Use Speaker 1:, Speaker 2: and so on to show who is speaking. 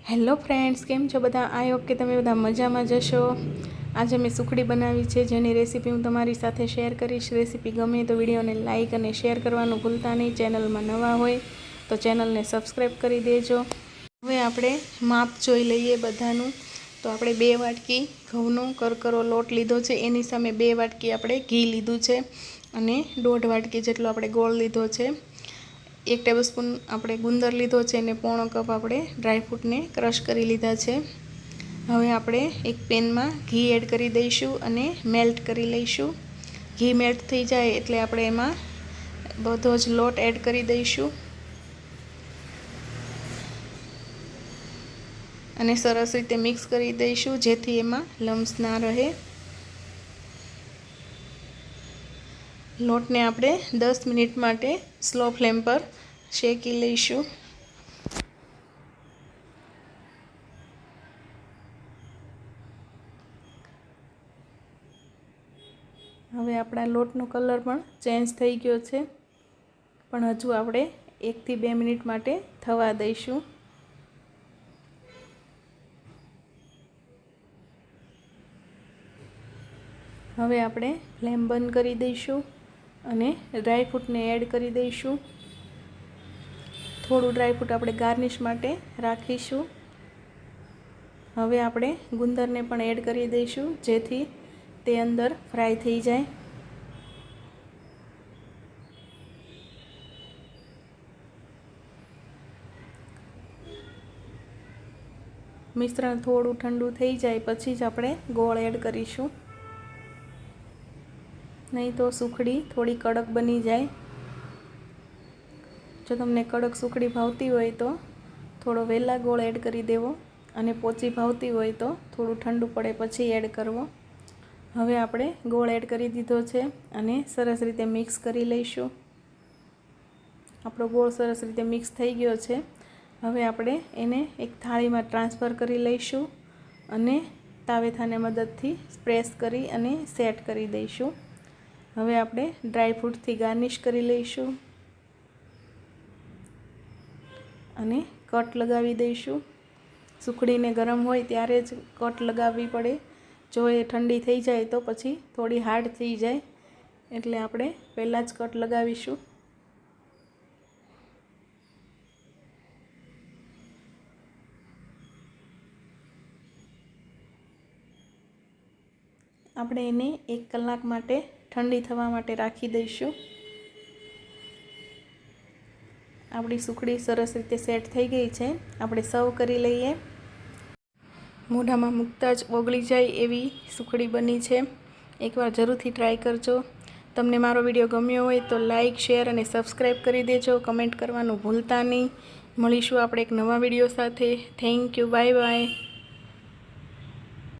Speaker 1: Hello friends, કેમ છો બધા? આઈ હોપ કે તમે બધા મજામાં જશો। આજે મેં સુખડી બનાવી છે, જેની રેસીપી હું તમારી સાથે શેર કરીશ। રેસીપી ગમે તો વિડીયોને લાઇક અને શેર કરવાનું ભૂલતા નહીં। ચેનલમાં નવા હોય તો ચેનલને સબસ્ક્રાઈબ કરી દેજો। હવે આપણે માપ જોઈ લઈએ બધાનું। તો આપણે 2 વાટકી ઘઉંનો કરકરો લોટ લીધો છે, એની સામે 2 વાટકી આપણે ઘી લીધું છે અને 1.5 વાટકી જેટલો આપણે ગોળ લીધો છે। 1 ટેબલસ્પૂન આપણે ગુંદર લીધો છે અને 1/2 કપ આપણે ડ્રાયફ્રૂટને ક્રશ કરી લીધા છે। હવે આપણે એક પેનમાં ઘી એડ કરી દઈશું અને મેલ્ટ કરી લઈશું। ઘી મેલ્ટ થઈ જાય એટલે આપણે એમાં બધો જ લોટ એડ કરી દઈશું અને સરસ રીતે મિક્સ કરી દઈશું, જેથી એમાં લમ્સ ના રહે। લોટને આપણે 10 મિનિટ માટે સ્લો ફ્લેમ પર શેકી લઈશું। હવે આપણા લોટનો કલર પણ ચેન્જ થઈ ગયો છે, પણ હજુ આપણે 1 થી 2 મિનિટ માટે થવા દઈશું। હવે આપણે ફ્લેમ બંધ કરી દઈશું અને ડ્રાયફ્રૂટને એડ કરી દઈશું। થોડું ડ્રાયફ્રૂટ આપણે ગાર્નિશ માટે રાખીશું। હવે આપણે ગુંદરને પણ એડ કરી દઈશું, જેથી તે અંદર ફ્રાય થઈ જાય। મિશ્રણ થોડું ઠંડુ થઈ જાય પછી જ આપણે ગોળ એડ કરીશું, નહીં તો સુખડી થોડી કડક બની જાય। જો તમને કડક સુખડી ભાવતી હોય તો થોડો વહેલા ગોળ એડ કરી દેવો અને પોચી ભાવતી હોય તો થોડું ઠંડુ પડે પછી એડ કરવો। હવે આપણે ગોળ એડ કરી દીધો છે અને સરસ રીતે મિક્સ કરી લઈશું। આપણો ગોળ સરસ રીતે મિક્સ થઈ ગયો છે। હવે આપણે એને એક થાળીમાં ટ્રાન્સફર કરી લઈશું અને તાવેથાની મદદથી પ્રેસ કરી અને સેટ કરી દઈશું। હવે આપણે ડ્રાયફ્રૂટથી ગાર્નિશ કરી લઈશું અને કટ લગાવી દઈશું। સુખડીને ગરમ હોય ત્યારે જ કટ લગાવવી પડે, જો એ ઠંડી થઈ જાય તો પછી થોડી હાર્ડ થઈ જાય, એટલે આપણે પહેલાં જ કટ લગાવીશું। આપણે એને 1 કલાક માટે ઠંડી થવા માટે રાખી દઈશું। આપણી સુખડી સરસ રીતે સેટ થઈ ગઈ છે, આપણે સર્વ કરી લઈએ। મોઢામાં મૂકતા જ ઓગળી જાય એવી સુખડી બની છે। એકવાર જરૂરથી ટ્રાય કરજો। તમને મારો વિડીયો ગમ્યો હોય તો લાઇક, શેર અને સબસ્ક્રાઈબ કરી દેજો। કમેન્ટ કરવાનું ભૂલતા નહીં। મળીશું આપણે એક નવા વિડીયો સાથે। Thank you, bye bye.